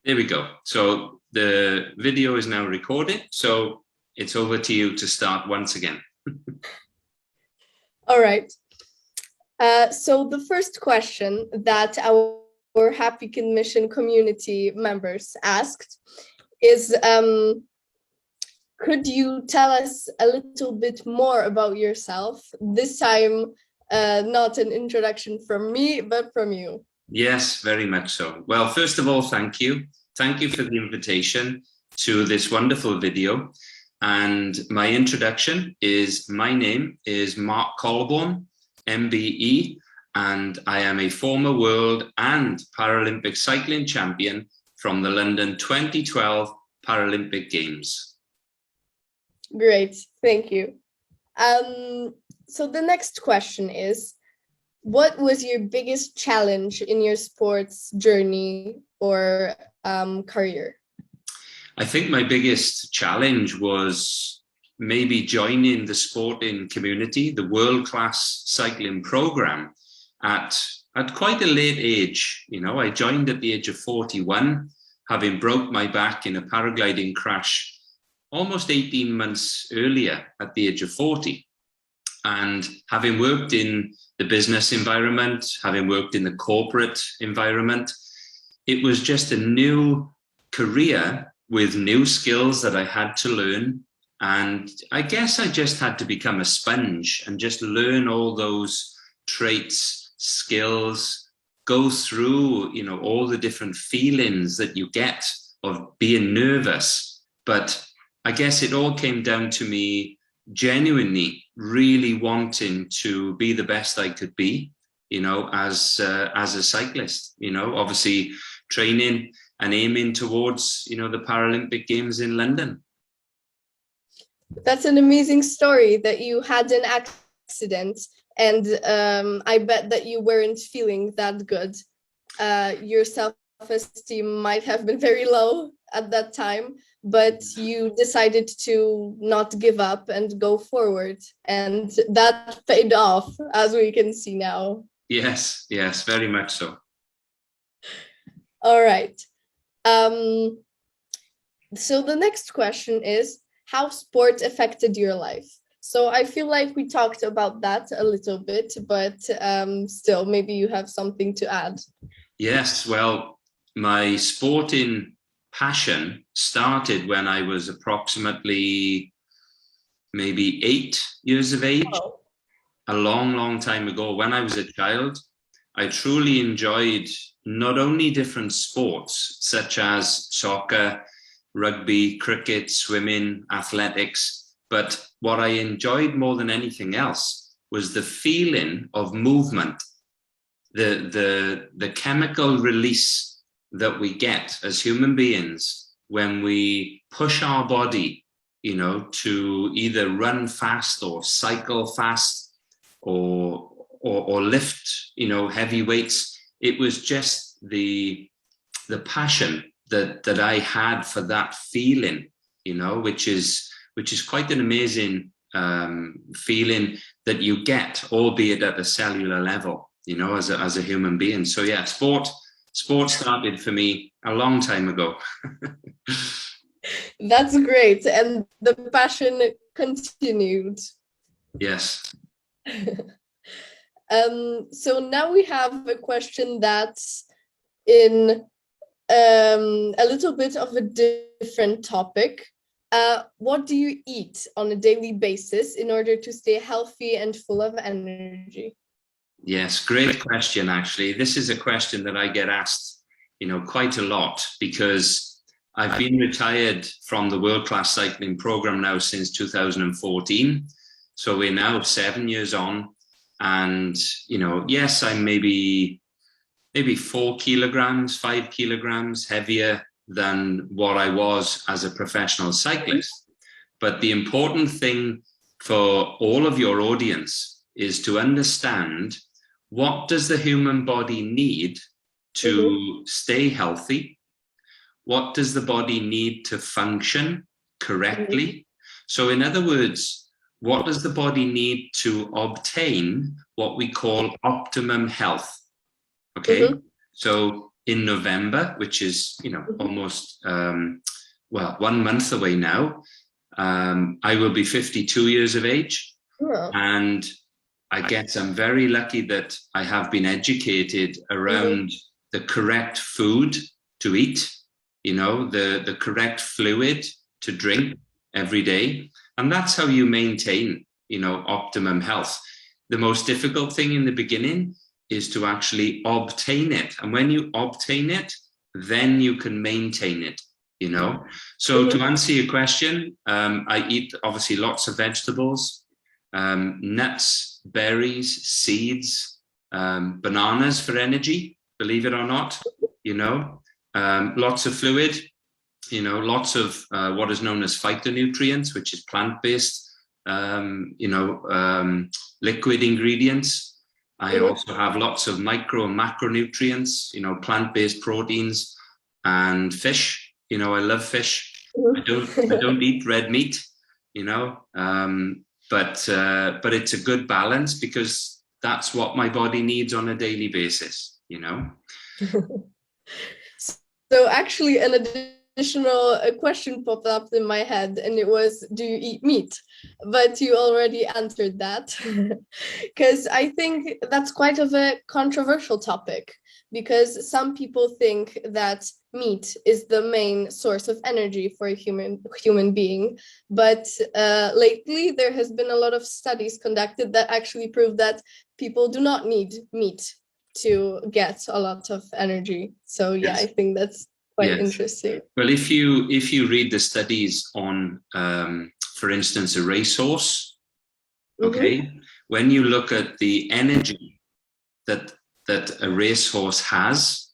There we go. So the video is now recorded. So it's over to you to start once again. All right. So the first question that our Happy Kid Mission community members asked is, could you tell us a little bit more about yourself? This time, not an introduction from me, but from you. Yes, very much so. Well, first of all, thank you. Thank you for the invitation to this wonderful video. And my introduction is, my name is Lee Colbourne MBE, and I am a former world and Paralympic cycling champion from the London 2012 Paralympic Games. Great, thank you. So the next question is, what was your biggest challenge in your sports journey or career? I think my biggest challenge was maybe joining the sporting community, the world-class cycling program at quite a late age. You know, I joined at the age of 41, having broke my back in a paragliding crash almost 18 months earlier at the age of 40. And having worked in the business environment, having worked in the corporate environment, it was just a new career with new skills that I had to learn. And I guess I just had to become a sponge and just learn all those traits, skills, go through, you know, all the different feelings that you get of being nervous. But I guess it all came down to me genuinely really wanting to be the best I could be, you know, as a cyclist, you know, obviously training and aiming towards, you know, the Paralympic Games in London. That's an amazing story that you had an accident, and I bet that you weren't feeling that good. Your self-esteem might have been very low at that time, but you decided to not give up and go forward, and that paid off, as we can see now. Yes, yes, very much so. All right. So the next question is, how sport affected your life? So I feel like we talked about that a little bit, but still, maybe you have something to add. Yes, well, my sporting passion started when I was approximately maybe 8 years of age. Oh. A long, long time ago. When I was a child, I truly enjoyed not only different sports such as soccer, rugby, cricket, swimming, athletics, but what I enjoyed more than anything else was the feeling of movement, the chemical release that we get as human beings when we push our body, you know, to either run fast or cycle fast or lift, you know, heavy weights. It was just the passion that I had for that feeling, you know, which is quite an amazing feeling that you get, albeit at a cellular level, you know, as a human being. So yeah, sport started for me a long time ago. That's great, and the passion continued. Yes. So now we have a question that's in a little bit of a different topic. What do you eat on a daily basis in order to stay healthy and full of energy? Yes, great question, actually. This is a question that I get asked, you know, quite a lot, because I've been retired from the world-class cycling program now since 2014. So we're now 7 years on. And, you know, yes, I'm maybe 4 kilograms, 5 kilograms heavier than what I was as a professional cyclist. But the important thing for all of your audience is to understand, what does the human body need to stay healthy? What does the body need to function correctly? So in other words, what does the body need to obtain what we call optimum health? Okay. So in November, which is, almost, 1 month away now, I will be 52 years of age. Oh. And I guess I'm very lucky that I have been educated around the correct food to eat, the correct fluid to drink every day. And that's how you maintain, optimum health. The most difficult thing in the beginning is to actually obtain it. And when you obtain it, then you can maintain it, So to answer your question, I eat obviously lots of vegetables, nuts, berries, seeds, bananas for energy, believe it or not, lots of fluid, lots of what is known as phytonutrients, which is plant-based, liquid ingredients. I also have lots of micro and macronutrients, plant-based proteins and fish. I love fish. I don't eat red meat, but it's a good balance because that's what my body needs on a daily basis, So actually an additional question popped up in my head, and it was, do you eat meat? But you already answered that, because I think that's quite of a controversial topic, because some people think that meat is the main source of energy for a human being. But lately there has been a lot of studies conducted that actually prove that people do not need meat to get a lot of energy. So yeah, yes. I think that's quite interesting. Well, if you read the studies on, for instance, a racehorse, okay, when you look at the energy that a racehorse has,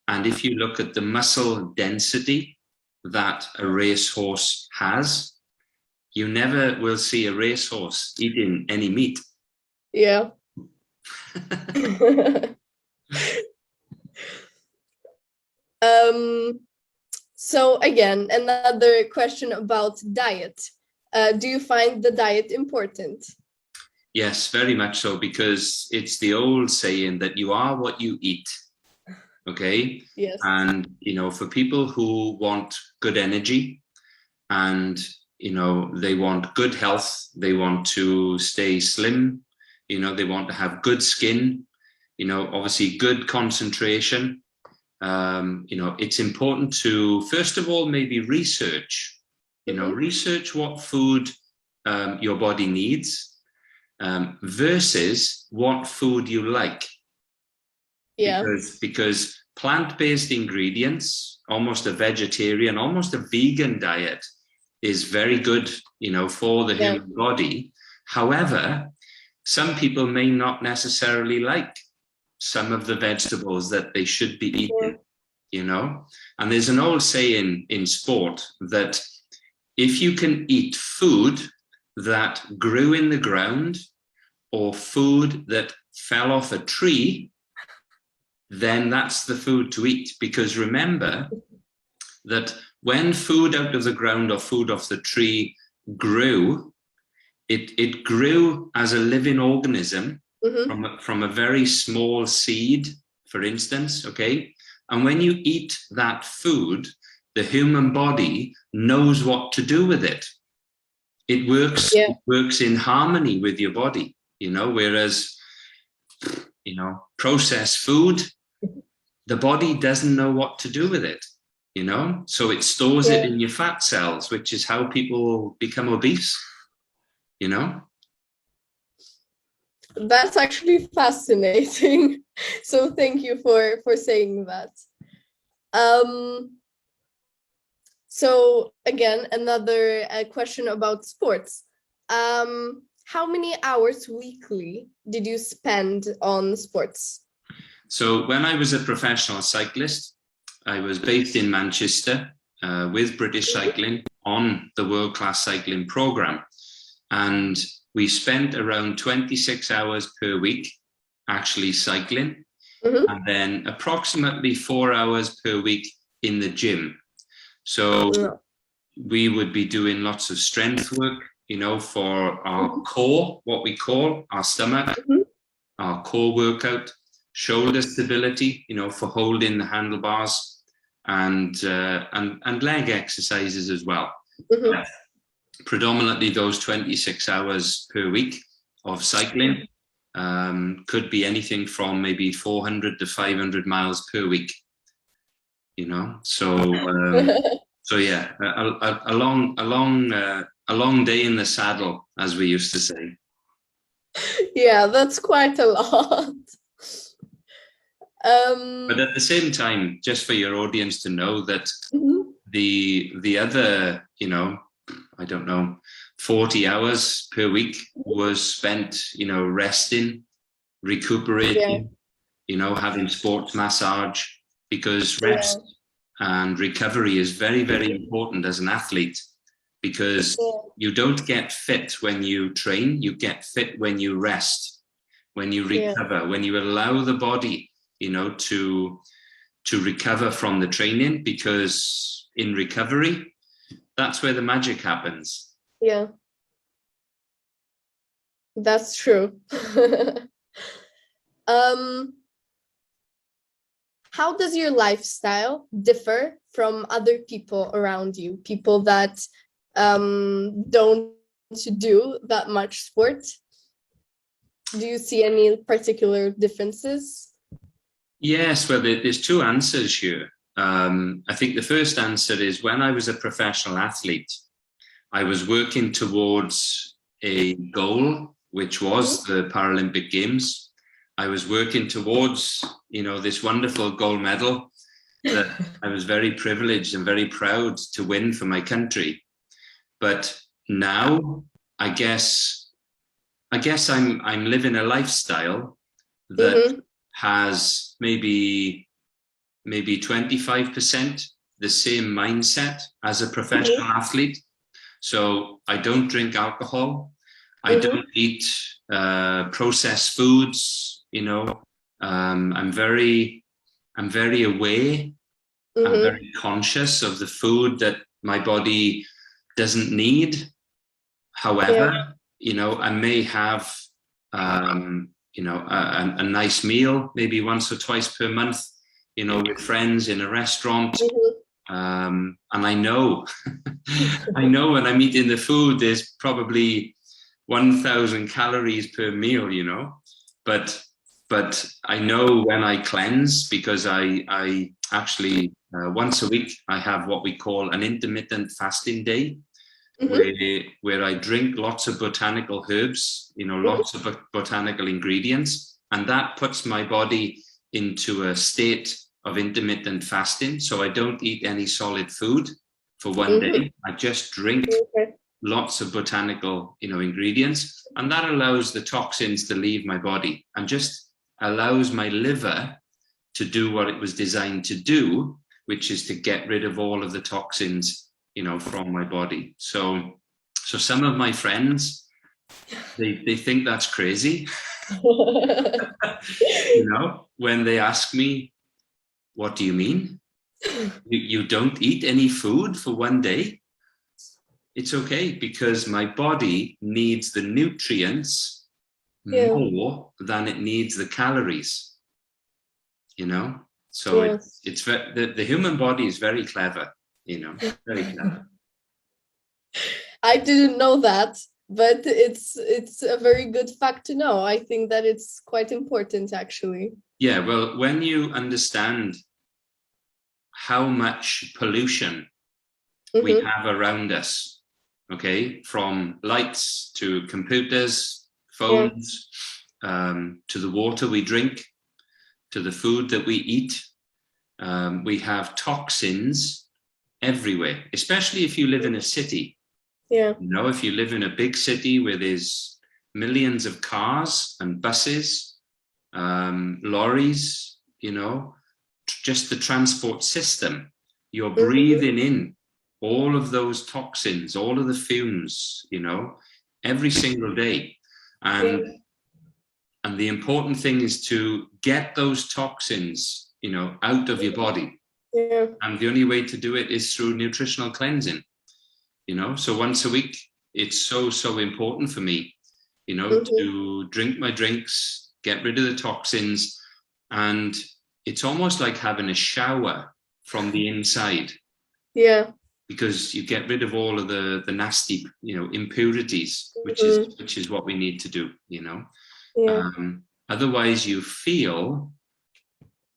and if you look at the muscle density that a racehorse has, you never will see a racehorse eating any meat. Yeah. So again, another question about diet. Do you find the diet important? Yes, very much so, because it's the old saying that you are what you eat. Okay. Yes. And, for people who want good energy and, they want good health, they want to stay slim, they want to have good skin, obviously good concentration. It's important to, first of all, maybe research, research what food your body needs versus what food you like. Yeah. Because plant-based ingredients, almost a vegetarian, almost a vegan diet is very good, for the human body. However, some people may not necessarily like some of the vegetables that they should be eating, And there's an old saying in sport that if you can eat food that grew in the ground or food that fell off a tree, then that's the food to eat. Because remember that when food out of the ground or food off the tree grew, it grew as a living organism from a very small seed, for instance, okay? And when you eat that food, the human body knows what to do with it. It works in harmony with your body, whereas, processed food, the body doesn't know what to do with it, so it stores it in your fat cells, which is how people become obese, That's actually fascinating. So thank you for saying that. So again, another question about sports. How many hours weekly did you spend on sports? So when I was a professional cyclist, I was based in Manchester with British Cycling on the world-class cycling program. And we spent around 26 hours per week actually cycling, and then approximately 4 hours per week in the gym. So we would be doing lots of strength work, for our core, what we call our stomach, our core workout, shoulder stability, for holding the handlebars, and leg exercises as well. Mm-hmm. Predominantly those 26 hours per week of cycling. Could be anything from maybe 400 to 500 miles per week, so yeah, a long day in the saddle, as we used to say. Yeah, that's quite a lot. But at the same time, just for your audience to know that mm-hmm. the other, I don't know, 40 hours per week was spent, resting, recuperating, having sports massage, because rest and recovery is very, very important as an athlete, because you don't get fit when you train, you get fit when you rest, when you recover, when you allow the body, to recover from the training, because in recovery, that's where the magic happens. Yeah, that's true. How does your lifestyle differ from other people around you, people that don't do that much sport? Do you see any particular differences? Yes, well, there's two answers here. I think the first answer is, when I was a professional athlete, I was working towards a goal, which was the Paralympic Games. I was working towards, this wonderful gold medal that I was very privileged and very proud to win for my country. But now, I guess I'm living a lifestyle that has maybe 25% the same mindset as a professional athlete. So I don't drink alcohol. I don't eat processed foods. I'm very aware. I'm very conscious of the food that my body doesn't need. However, I may have, a nice meal, maybe once or twice per month, with friends in a restaurant. And I know, when I'm eating the food, there's probably 1,000 calories per meal, but I know when I cleanse, because I actually, once a week, I have what we call an intermittent fasting day, where I drink lots of botanical herbs, lots of botanical ingredients, and that puts my body into a state of intermittent fasting. So I don't eat any solid food for one day. I just drink lots of botanical, ingredients, and that allows the toxins to leave my body and just allows my liver to do what it was designed to do, which is to get rid of all of the toxins, from my body. So some of my friends, they think that's crazy, when they ask me, what do you mean? You don't eat any food for one day? It's okay, because my body needs the nutrients more than it needs the calories, So it's the human body is very clever, very clever. I didn't know that, but it's a very good fact to know. I think that it's quite important, actually. Yeah, well, when you understand how much pollution we have around us, okay, from lights to computers, phones, to the water we drink, to the food that we eat, we have toxins everywhere, especially if you live in a city. If you live in a big city where there's millions of cars and buses, lorries, just the transport system, you're breathing in all of those toxins, all of the fumes, every single day. And the important thing is to get those toxins, out of your body. And the only way to do it is through nutritional cleansing, So once a week, it's so important for me, to drink my drinks, get rid of the toxins, And it's almost like having a shower from the inside. Yeah. Because you get rid of all of the nasty, impurities, which is what we need to do, Yeah. Otherwise you feel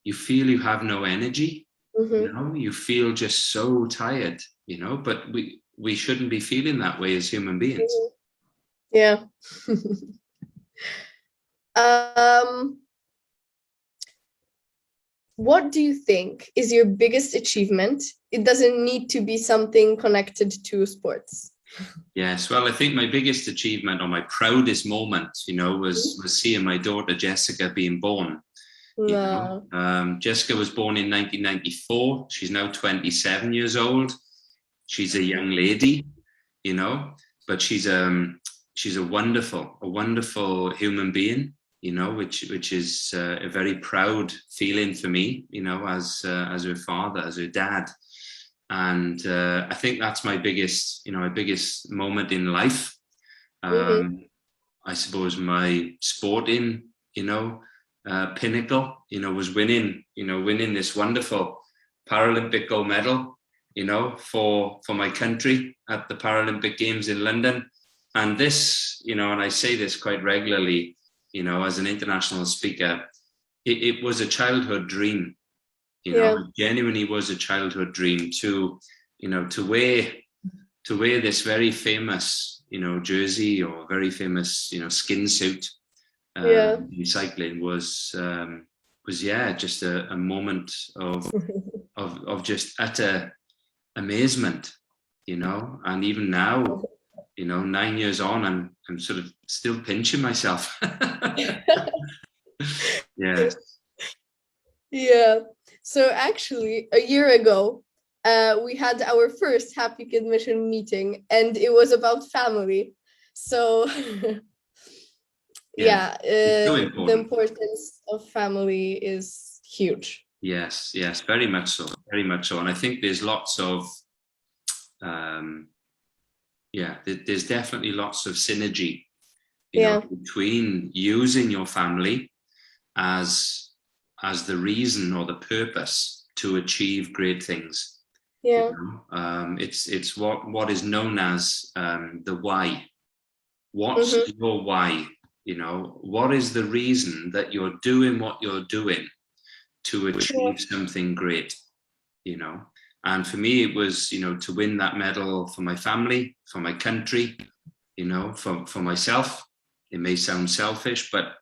you have no energy, you feel just so tired, but we shouldn't be feeling that way as human beings. Yeah. What do you think is your biggest achievement? It doesn't need to be something connected to sports. Yes, well, I think my biggest achievement or my proudest moment, was seeing my daughter Jessica being born. Jessica was born in 1994. She's now 27 years old. She's a young lady, but she's a wonderful human being, which is a very proud feeling for me, as her father, as her dad. And I think that's my biggest moment in life. I suppose my sporting, pinnacle, was winning this wonderful Paralympic gold medal, for my country at the Paralympic Games in London. And this, and I say this quite regularly, as an international speaker, it was a childhood dream. It genuinely was a childhood dream to wear this very famous, jersey or very famous, skin suit in cycling was just a moment of just utter amazement, and even now, 9 years on, I'm sort of still pinching myself. Yes. Yeah. So actually, a year ago, we had our first Happy Kid Mission meeting, and it was about family. So, the importance of family is huge. Yes, very much so, very much so. And I think there's lots of, there's definitely lots of synergy, between using your family as the reason or the purpose to achieve great things. It's what is known as the why. What's your why? What is the reason that you're doing what you're doing to achieve something great? And for me, it was, to win that medal for my family, for my country, for myself. It may sound selfish, but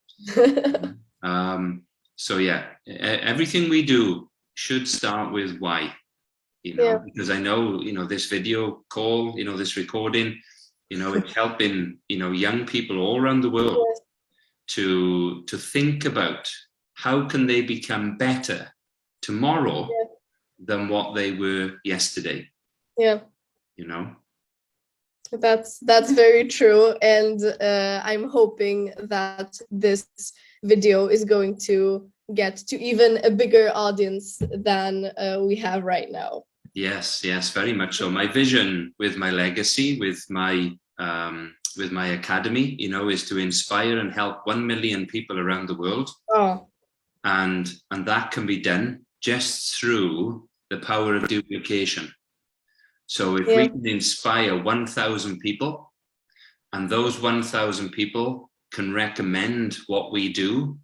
so yeah, everything we do should start with why, because I know, this video call, this recording, it's helping, young people all around the world to think about how can they become better tomorrow than what they were yesterday. That's very true, and I'm hoping that this video is going to get to even a bigger audience than we have right now. Yes, very much so. My vision with my legacy, with my academy, is to inspire and help 1 million people around the world. And that can be done just through the power of duplication. So if we can inspire 1,000 people, and those 1,000 people can recommend what we do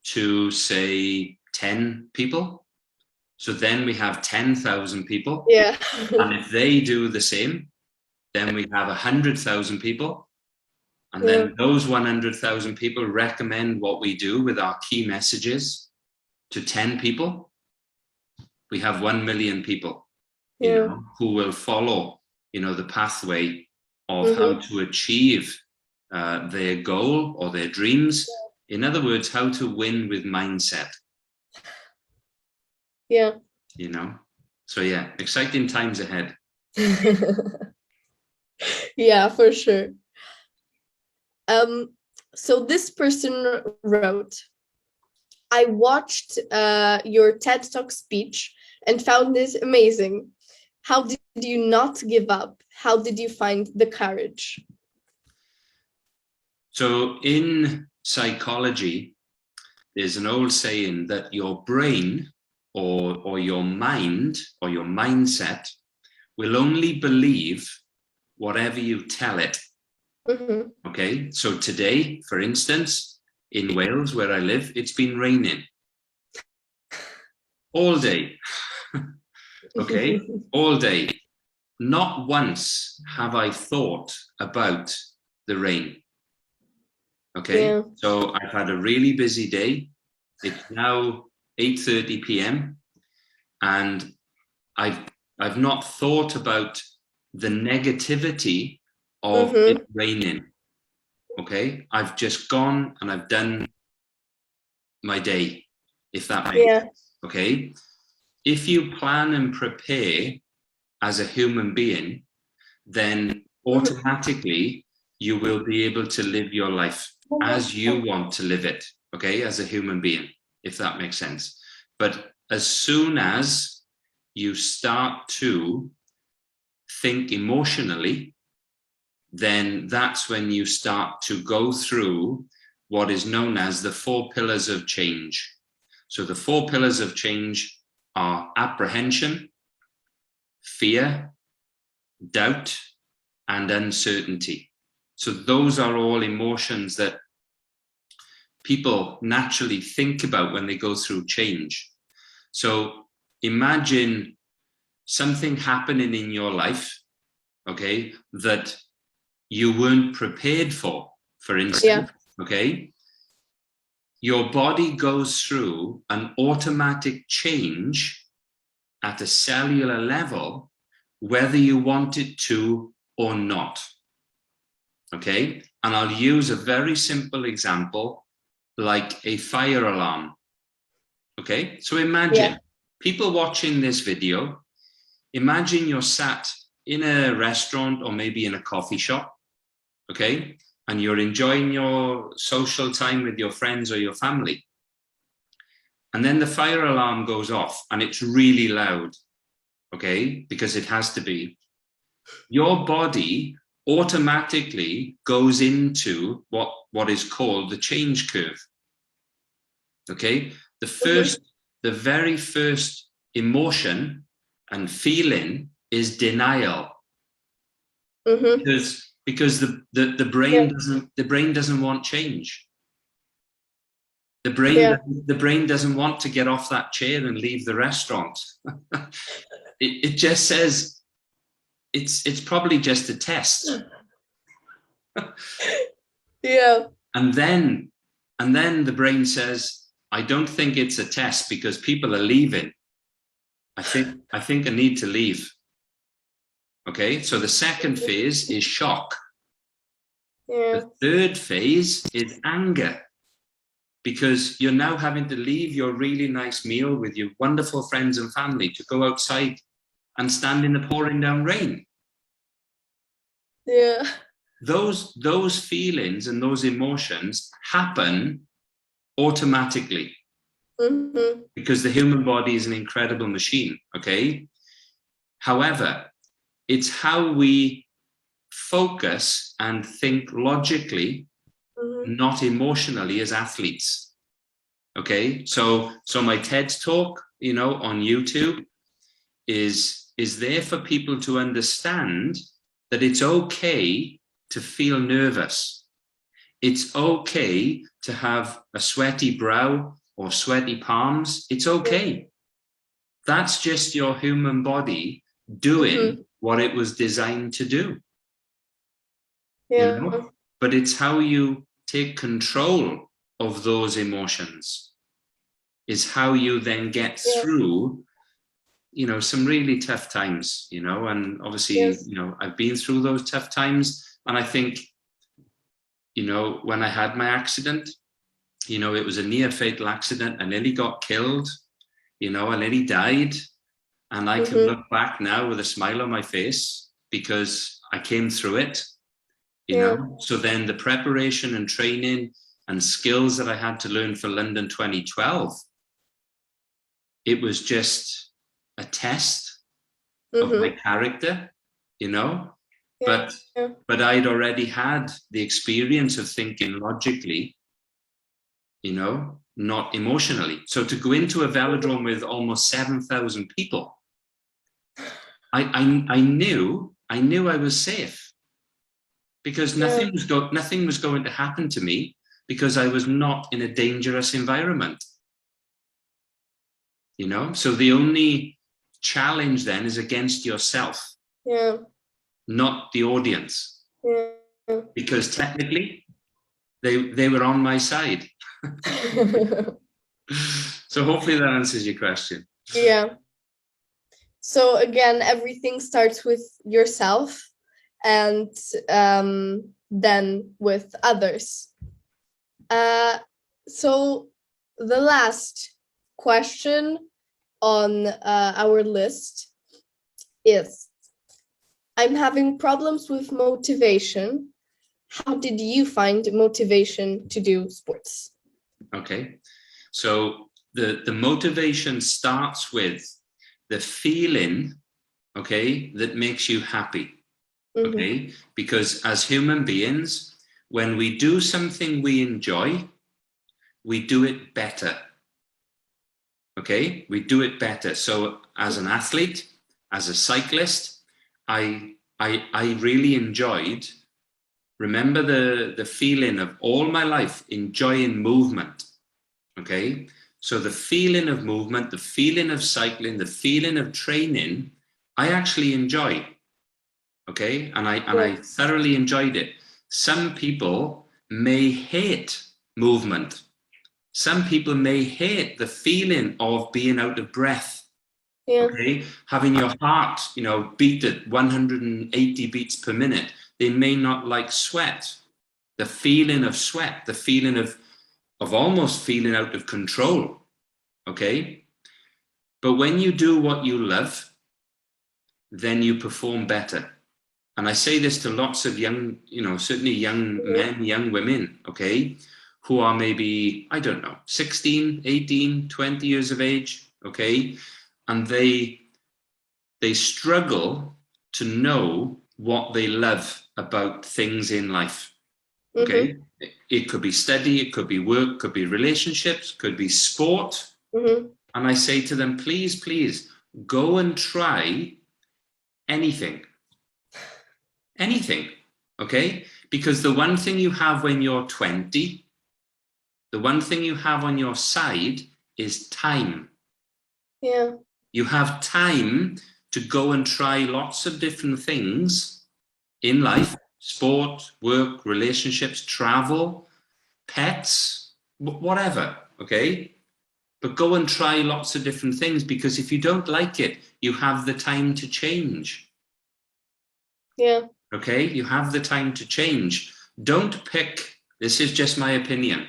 to, say, 10 people, so then we have 10,000 people. And if they do the same, then we have 100,000 people. And then those 100,000 people recommend what we do with our key messages to 10 people. We have 1 million people. Who will follow, the pathway of how to achieve their goal or their dreams. In other words, how to win with mindset. So exciting times ahead. Yeah, for sure. So this person wrote, I watched your TED Talk speech and found this amazing. How did you not give up? How did you find the courage? So in psychology, there's an old saying that your brain or your mind or your mindset will only believe whatever you tell it. Okay, so today, for instance, in Wales, where I live, it's been raining all day. Okay, all day. Not once have I thought about the rain. Okay, Yeah. so I've had a really busy day. It's now 8:30 p.m. and I've not thought about the negativity of it raining. Okay, I've just gone and I've done my day, if that makes sense. Okay, if you plan and prepare as a human being, then automatically you will be able to live your life as you want to live it, okay, as a human being, if that makes sense. But as soon as you start to think emotionally, then that's when you start to go through what is known as the 4 pillars of change. So the 4 pillars of change are apprehension, fear, doubt, and uncertainty. So those are all emotions that people naturally think about when they go through change. So imagine something happening in your life, okay, that you weren't prepared for instance, okay? Your body goes through an automatic change at a cellular level, whether you want it to or not, okay? And I'll use a very simple example, like a fire alarm, okay? So imagine, people watching this video, imagine you're sat in a restaurant or maybe in a coffee shop, okay? And you're enjoying your social time with your friends or your family. And then the fire alarm goes off and it's really loud, okay? Because it has to be. Your body automatically goes into what is called the change curve, okay? The very first emotion and feeling is denial. Because the brain doesn't want change. The brain doesn't want to get off that chair and leave the restaurant. it just says it's probably just a test. And then the brain says, I don't think it's a test because people are leaving. I think I need to leave. Okay, so the second phase is shock. The third phase is anger, because you're now having to leave your really nice meal with your wonderful friends and family to go outside and stand in the pouring down rain. Those feelings and those emotions happen automatically because the human body is an incredible machine, okay? However, it's how we focus and think logically, not emotionally, as athletes. Okay, so my TED talk, on YouTube is there for people to understand that it's okay to feel nervous. It's okay to have a sweaty brow or sweaty palms. It's okay. That's just your human body doing what it was designed to do. But it's how you take control of those emotions is how you then get through some really tough times, and obviously I've been through those tough times, and I think when I had my accident, it was a near fatal accident. I nearly got killed, I nearly died, and I can look back now with a smile on my face because I came through it. So then the preparation and training and skills that I had to learn for London 2012, it was just a test of my character, but I'd already had the experience of thinking logically, not emotionally. So to go into a velodrome with almost 7,000 people, I knew I was safe, because nothing was going to happen to me, because I was not in a dangerous environment. You know, so the only challenge then is against yourself, not the audience, because technically they were on my side. So hopefully that answers your question. Yeah. So again, everything starts with yourself, and then with others. So the last question on our list is, I'm having problems with motivation. How did you find motivation to do sports? Okay, so the motivation starts with the feeling, okay, that makes you happy. Okay, because as human beings, when we do something we enjoy, we do it better. Okay, we do it better. So as an athlete, as a cyclist, I really enjoyed, remember the feeling of all my life enjoying movement. Okay, so the feeling of movement, the feeling of cycling, the feeling of training, I actually enjoy. Okay, and I thoroughly enjoyed it. Some people may hate movement. Some people may hate the feeling of being out of breath. Okay, having your heart, you know, beat at 180 beats per minute. They may not like sweat, the feeling of sweat, the feeling of almost feeling out of control. Okay, but when you do what you love, then you perform better. And I say this to lots of young, you know, certainly young men, young women, okay, who are maybe, I don't know, 16, 18, 20 years of age, okay, and they struggle to know what they love about things in life, okay? It could be study, it could be work, could be relationships, could be sport. And I say to them, please, please, go and try anything. Anything, okay? Because the one thing you have when you're 20, the one thing you have on your side is time. Yeah. You have time to go and try lots of different things in life, sport, work, relationships, travel, pets, whatever, okay? But go and try lots of different things, because if you don't like it, you have the time to change. Yeah. Okay, you have the time to change. Don't pick, this is just my opinion.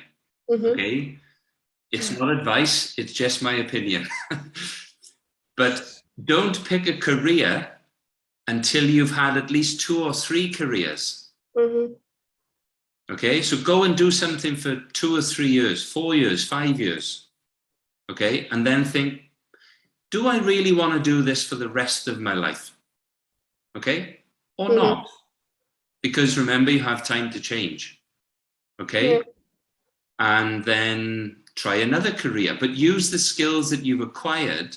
Okay, it's not advice, it's just my opinion. But don't pick a career until you've had at least 2 or 3 careers. Okay, so go and do something for 2 or 3 years, 4 years, 5 years. Okay, and then think, do I really want to do this for the rest of my life? Okay, or not? Because remember, you have time to change. Okay, and then try another career, but use the skills that you've acquired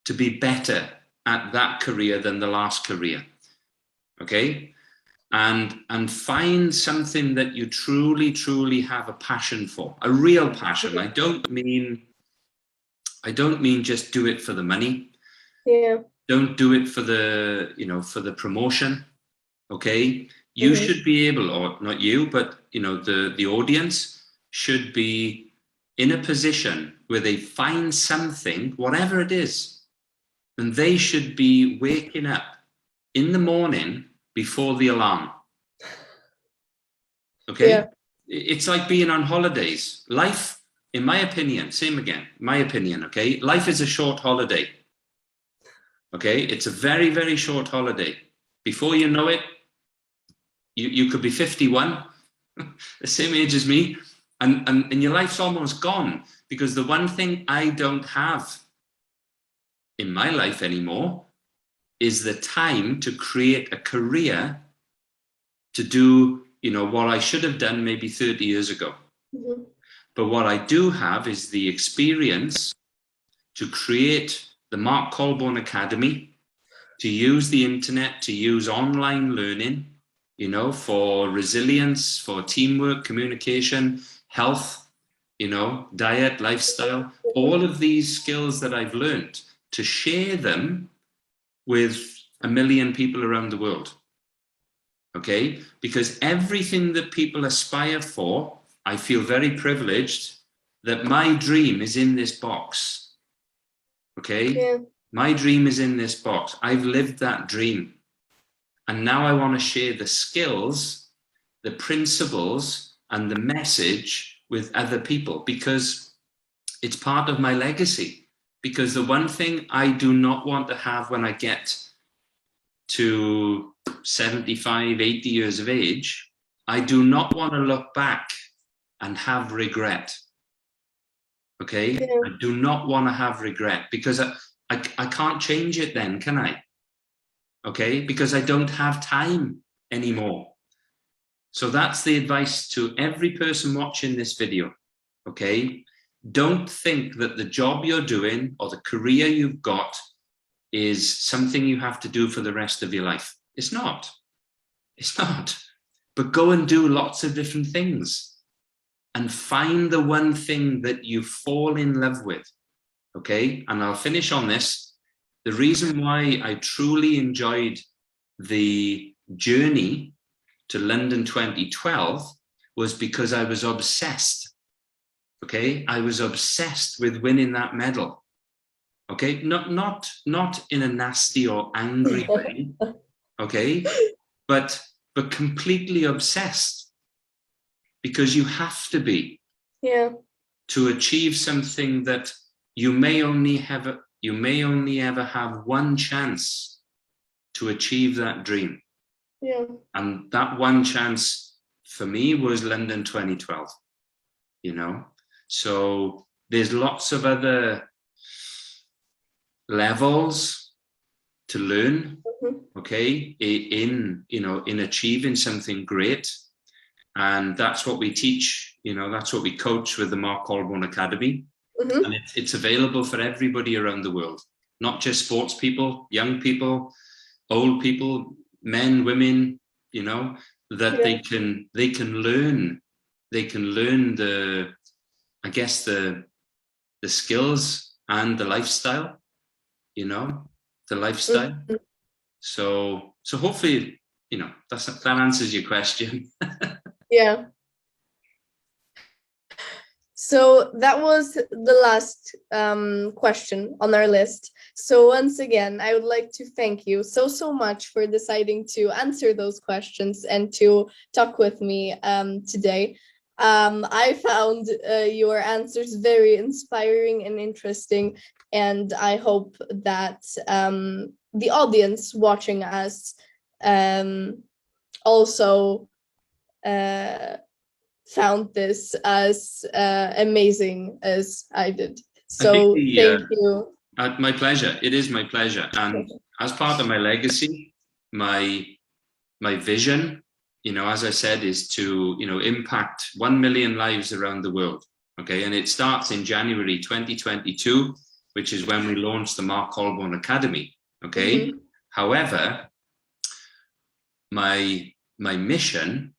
to be better at that career than the last career. Okay, and find something that you truly, truly have a passion for, a real passion. I don't mean just do it for the money. Yeah. Don't do it for the, you know, for the promotion. Okay, you should be able, or not you, but you know, the audience should be in a position where they find something, whatever it is, and they should be waking up in the morning before the alarm. Okay, yeah. It's like being on holidays. Life, in my opinion, same again, my opinion, okay, life is a short holiday. Okay, it's a very, very short holiday. Before you know it, you could be 51, the same age as me, and your life's almost gone, because the one thing I don't have in my life anymore is the time to create a career to do, you know, what I should have done maybe 30 years ago. But what I do have is the experience to create the Mark Colbourne Academy, to use the internet, to use online learning, you know, for resilience, for teamwork, communication, health, you know, diet, lifestyle, all of these skills that I've learned, to share them with 1 million people around the world. Okay? Because everything that people aspire for, I feel very privileged that my dream is in this box. Okay? Yeah. My dream is in this box. I've lived that dream. And now I want to share the skills, the principles, and the message with other people, because it's part of my legacy. Because the one thing I do not want to have when I get to 75, 80 years of age, I do not want to look back and have regret. Okay? Yeah. I do not want to have regret, because I can't change it then, can I? Okay? Because I don't have time anymore. So that's the advice to every person watching this video. Okay? Don't think that the job you're doing or the career you've got is something you have to do for the rest of your life. It's not. It's not. But go and do lots of different things and find the one thing that you fall in love with. Okay? And I'll finish on this. The reason why I truly enjoyed the journey to London 2012 was because I was obsessed. Okay? I was obsessed with winning that medal. Okay? Not in a nasty or angry way. Okay? But completely obsessed. Because you have to be. Yeah. To achieve something that you may only ever have one chance to achieve that dream. Yeah. And that one chance for me was London 2012, you know? So there's lots of other levels to learn, okay, in achieving something great. And that's what we teach, you know, that's what we coach with the Mark Colbourne Academy. And it's available for everybody around the world, not just sports people, young people, old people, men, women, you know, that they can learn the skills and the lifestyle, you know, the lifestyle. So hopefully, you know, that answers your question. Yeah. So that was the last question on our list. So once again, I would like to thank you so much for deciding to answer those questions and to talk with me today. I found your answers very inspiring and interesting, and I hope that the audience watching us also found this as amazing as I did. So thank you. My pleasure. It is my pleasure. And as part of my legacy, my vision, you know, as I said, is to, you know, impact 1 million lives around the world. Okay. And it starts in January 2022, which is when we launched the Mark Colbourne Academy. Okay. However, my mission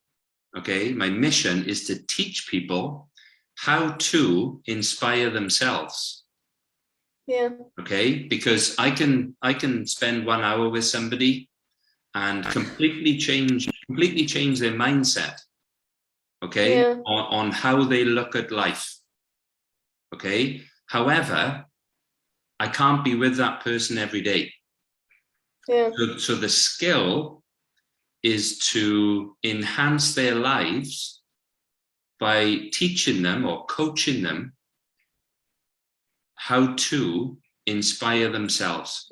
is to teach people how to inspire themselves. Yeah. Okay, because I can spend 1 hour with somebody and completely change their mindset. Okay, yeah. on how they look at life. Okay, however, I can't be with that person every day. Yeah. So the skill is to enhance their lives by teaching them or coaching them how to inspire themselves.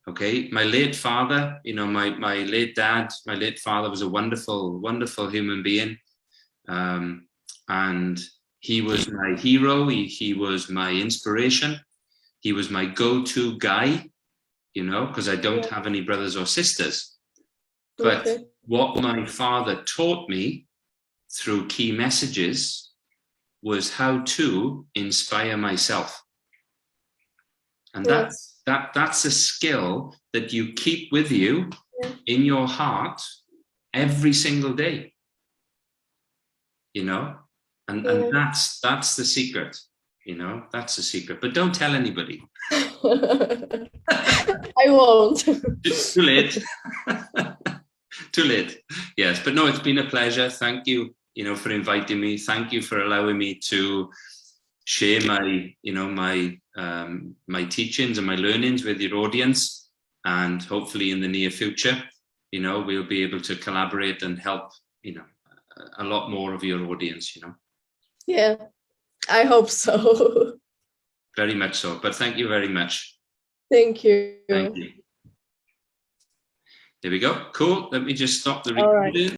Okay, my late father, you know, my late dad, my late father was a wonderful human being, and he was my hero. He was my inspiration. He was my go-to guy, you know, because I don't have any brothers or sisters. But what my father taught me through key messages was how to inspire myself. And Yes. that's a skill that you keep with you Yeah. in your heart every single day, you know, and that's the secret, you know, that's the secret. But don't tell anybody. I won't. Too late. Too late. Yes, but no, it's been a pleasure. Thank you, you know, for inviting me. Thank you for allowing me to share my, you know, my teachings and my learnings with your audience. And hopefully in the near future, you know, we'll be able to collaborate and help, you know, a lot more of your audience, you know. Yeah, I hope so. Very much so. But thank you very much. Thank you. Thank you. There we go. Cool. Let me just stop the recording.